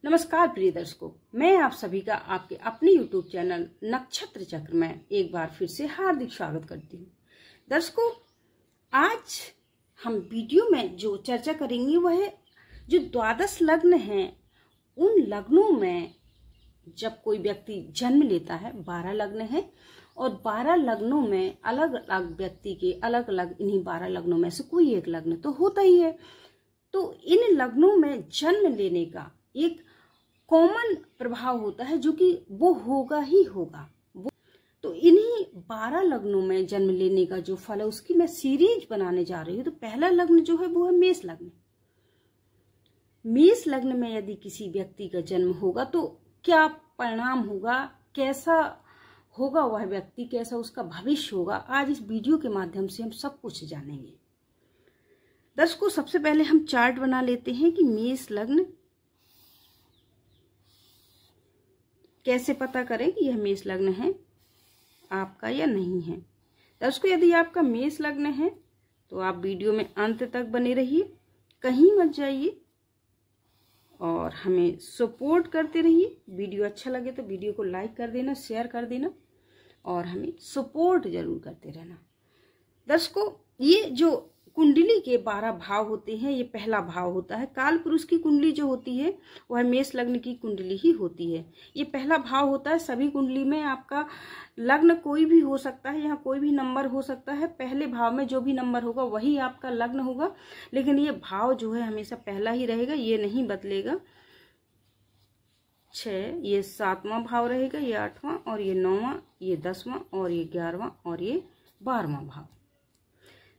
नमस्कार प्रिय दर्शकों, मैं आप सभी का आपके अपने YouTube चैनल नक्षत्र चक्र में एक बार फिर से हार्दिक स्वागत करती हूँ। दर्शकों, आज हम वीडियो में जो चर्चा करेंगे वह है जो द्वादश लग्न हैं, उन लग्नों में जब कोई व्यक्ति जन्म लेता है, 12 लग्न है और 12 लग्नों में अलग अलग व्यक्ति के अलग अलग इन्हीं 12 लग्नों में से कोई एक लग्न तो होता ही है। तो इन लग्नों में जन्म लेने का एक कॉमन प्रभाव होता है जो कि वो होगा ही होगा। तो इन्हीं 12 लग्नों में जन्म लेने का जो फल है उसकी मैं सीरीज बनाने जा रही हूँ। तो पहला लग्न जो है वो है मेष लग्न। मेष लग्न में यदि किसी व्यक्ति का जन्म होगा तो क्या परिणाम होगा, कैसा होगा वह व्यक्ति, कैसा उसका भविष्य होगा, आज इस वीडियो के माध्यम से हम सब कुछ जानेंगे। दर्शकों, सबसे पहले हम चार्ट बना लेते हैं कि मेष लग्न कैसे पता करें कि यह मेष लग्न है आपका या नहीं है। दर्शकों, यदि आपका मेष लग्न है तो आप वीडियो में अंत तक बने रहिए, कहीं मत जाइए और हमें सपोर्ट करते रहिए। वीडियो अच्छा लगे तो वीडियो को लाइक कर देना, शेयर कर देना और हमें सपोर्ट जरूर करते रहना। दर्शकों, ये जो कुंडली के 12 भाव होते हैं, ये पहला भाव होता है। काल पुरुष की कुंडली जो होती है वह मेष लग्न की कुंडली ही होती है। ये पहला भाव होता है। सभी कुंडली में आपका लग्न कोई भी हो सकता है, यहाँ कोई भी नंबर हो सकता है। पहले भाव में जो भी नंबर होगा वही आपका लग्न होगा, लेकिन ये भाव जो है हमेशा पहला ही रहेगा, ये नहीं बदलेगा। 6 ये 7वां भाव रहेगा, ये 8वां और ये 9वां, ये 10वां और ये 11वां और ये 12वां भाव।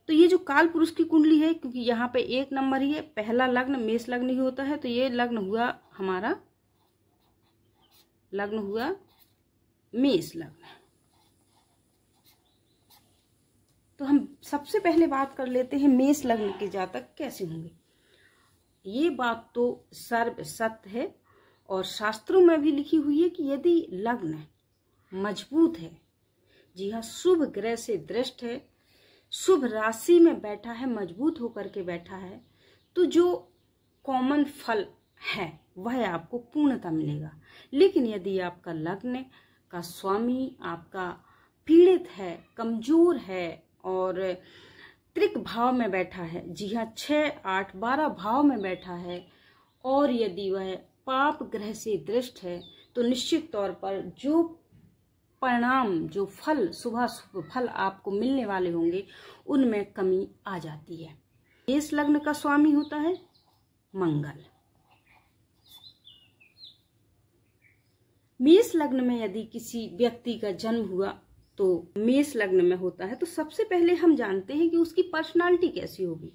तो ये जो काल पुरुष की कुंडली है, क्योंकि यहाँ पे एक नंबर ही है, पहला लग्न मेष लग्न ही होता है, तो ये लग्न हुआ हमारा लग्न हुआ मेष लग्न। तो हम सबसे पहले बात कर लेते हैं मेष लग्न के जातक कैसे होंगे। ये बात तो सर्व सत्य है और शास्त्रों में भी लिखी हुई है कि यदि लग्न मजबूत है, जी हाँ, शुभ ग्रह से दृष्ट है, शुभ राशि में बैठा है, मजबूत होकर के बैठा है, तो जो कॉमन फल है वह आपको पूर्णता मिलेगा। लेकिन यदि आपका लग्न का स्वामी आपका पीड़ित है, कमजोर है और त्रिक भाव में बैठा है, जी हाँ, 6, 8, 12 भाव में बैठा है और यदि वह पाप ग्रह से दृष्ट है, तो निश्चित तौर पर जो परिणाम, जो फल, शुभ फल आपको मिलने वाले होंगे उनमें कमी आ जाती है। मेष लग्न का स्वामी होता है मंगल। मेष लग्न में यदि किसी व्यक्ति का जन्म हुआ तो मेष लग्न में होता है, तो सबसे पहले हम जानते हैं कि उसकी पर्सनालिटी कैसी होगी।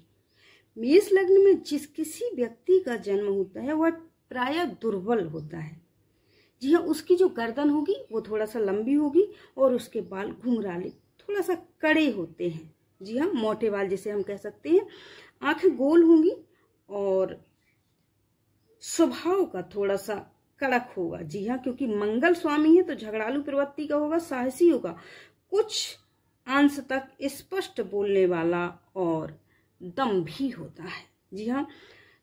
मेष लग्न में जिस किसी व्यक्ति का जन्म होता है वह प्रायः दुर्बल होता है। जी हाँ, उसकी जो गर्दन होगी वो थोड़ा सा लंबी होगी और उसके बाल घुंघराले थोड़ा सा कड़े होते हैं। जी हाँ, मोटे बाल जिसे हम कह सकते हैं। आंखें गोल होंगी और स्वभाव का थोड़ा सा कड़क होगा। जी हाँ, क्योंकि मंगल स्वामी है तो झगड़ालू प्रवृत्ति का होगा, साहसी होगा, कुछ अंश तक स्पष्ट बोलने वाला और दम भी होता है। जी हाँ,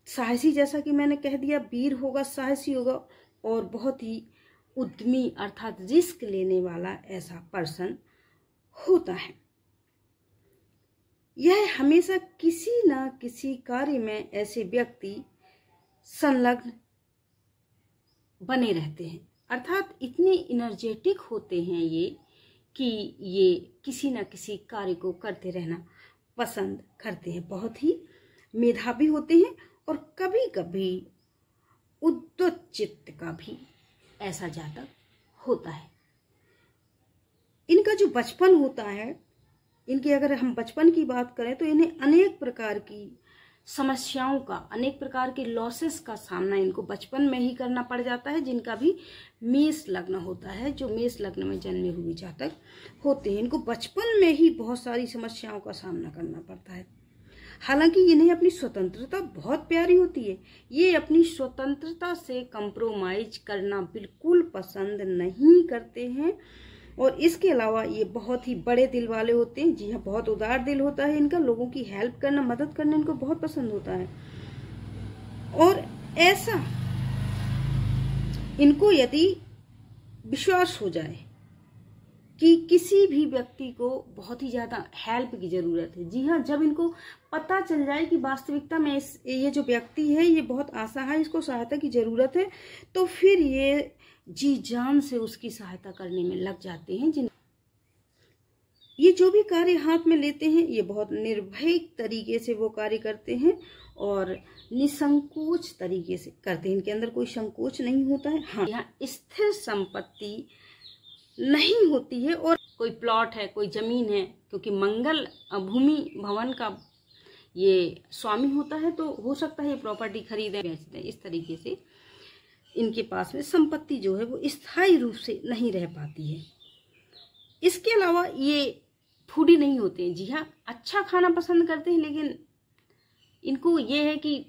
साहसी जैसा कि मैंने कह दिया, वीर होगा, साहसी होगा और बहुत ही उद्यमी अर्थात रिस्क लेने वाला ऐसा पर्सन होता है। यह हमेशा किसी न किसी कार्य में ऐसे व्यक्ति संलग्न बने रहते हैं, अर्थात इतने एनर्जेटिक होते हैं ये कि ये किसी न किसी कार्य को करते रहना पसंद करते हैं। बहुत ही मेधावी होते हैं और कभी कभी उद्यत चित्त का भी ऐसा जातक होता है। इनका जो बचपन होता है, इनकी अगर हम बचपन की बात करें तो इन्हें अनेक प्रकार की समस्याओं का, अनेक प्रकार के लॉसेस का सामना इनको बचपन में ही करना पड़ जाता है। जिनका भी मेष लग्न होता है, जो मेष लग्न में जन्मे हुए जातक होते हैं, इनको बचपन में ही बहुत सारी समस्याओं का सामना करना पड़ता है। हालांकि इन्हें अपनी स्वतंत्रता बहुत प्यारी होती है, ये अपनी स्वतंत्रता से कंप्रोमाइज करना बिल्कुल पसंद नहीं करते हैं और इसके अलावा ये बहुत ही बड़े दिल वाले होते हैं। जी हाँ, बहुत उदार दिल होता है इनका, लोगों की हेल्प करना, मदद करना इनको बहुत पसंद होता है। और ऐसा इनको यदि विश्वास हो जाए कि किसी भी व्यक्ति को बहुत ही ज्यादा हेल्प की जरूरत है, जी हाँ, जब इनको पता चल जाए कि वास्तविकता में ये जो व्यक्ति है ये बहुत असहाय, इसको सहायता की जरूरत है, तो फिर ये जी जान से उसकी सहायता करने में लग जाते हैं। ये जो भी कार्य हाथ में लेते हैं ये बहुत निर्भय तरीके से वो कार्य करते हैं और निसंकोच तरीके से करते हैं। इनके अंदर कोई संकोच नहीं होता है। हाँ, यहाँ स्थिर संपत्ति नहीं होती है और कोई प्लॉट है, कोई जमीन है, क्योंकि मंगल भूमि भवन का ये स्वामी होता है, तो हो सकता है ये प्रॉपर्टी खरीदे बेचते हैं। इस तरीके से इनके पास में संपत्ति जो है वो स्थायी रूप से नहीं रह पाती है। इसके अलावा ये फूडी नहीं होते हैं। जी हाँ, अच्छा खाना पसंद करते हैं, लेकिन इनको ये है कि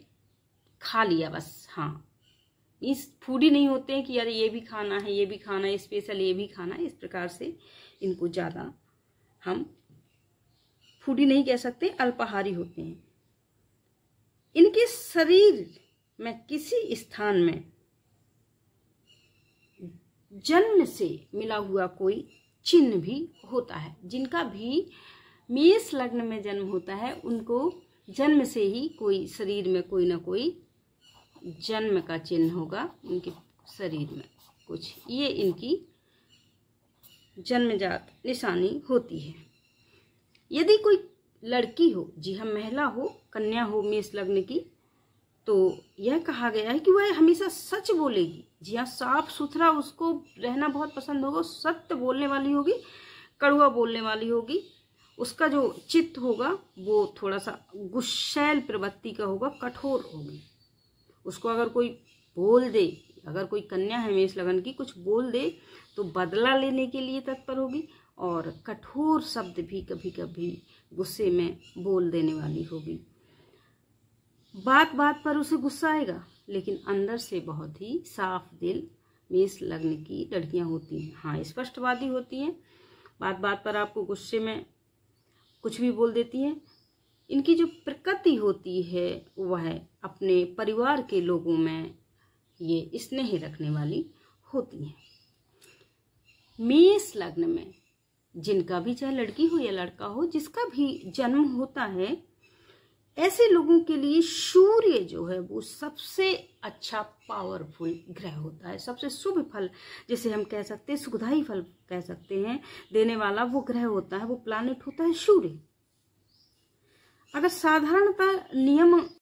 खा लिया बस। हाँ, इस फूडी नहीं होते हैं कि यार ये भी खाना है, ये भी खाना है, स्पेशल ये भी खाना है। इस प्रकार से इनको ज़्यादा हम फूडी नहीं कह सकते, अल्पाहारी होते हैं। इनके शरीर में किसी स्थान में जन्म से मिला हुआ कोई चिन्ह भी होता है। जिनका भी मेष लग्न में जन्म होता है उनको जन्म से ही कोई शरीर में कोई ना कोई जन्म का चिन्ह होगा उनके शरीर में कुछ, ये इनकी जन्मजात निशानी होती है। यदि कोई लड़की हो, जी हाँ, महिला हो, कन्या हो मेष लग्न की, तो यह कहा गया है कि वह हमेशा सच बोलेगी। जी हाँ, साफ सुथरा उसको रहना बहुत पसंद होगा, सत्य बोलने वाली होगी, कड़वा बोलने वाली होगी। उसका जो चित्त होगा वो थोड़ा सा गुस्सैल प्रवृत्ति का होगा, कठोर होगी। उसको अगर कोई बोल दे, अगर कोई कन्या है मेष लगन की, कुछ बोल दे तो बदला लेने के लिए तत्पर होगी और कठोर शब्द भी कभी कभी गुस्से में बोल देने वाली होगी। बात बात पर उसे गुस्सा आएगा, लेकिन अंदर से बहुत ही साफ दिल मेष लग्न की लड़कियां होती हैं। हाँ, स्पष्टवादी होती हैं, बात बात पर आपको गुस्से में कुछ भी बोल देती हैं। इनकी जो प्रकृति होती है वह अपने परिवार के लोगों में ये स्नेह रखने वाली होती हैं। मेष लग्न में जिनका भी, चाहे लड़की हो या लड़का हो, जिसका भी जन्म होता है, ऐसे लोगों के लिए सूर्य जो है वो सबसे अच्छा पावरफुल ग्रह होता है। सबसे शुभ फल जिसे हम कह सकते हैं, सुखदायी फल कह सकते हैं, देने वाला वो ग्रह होता है, वो प्लैनेट होता है सूर्य। अगर साधारणतः नियम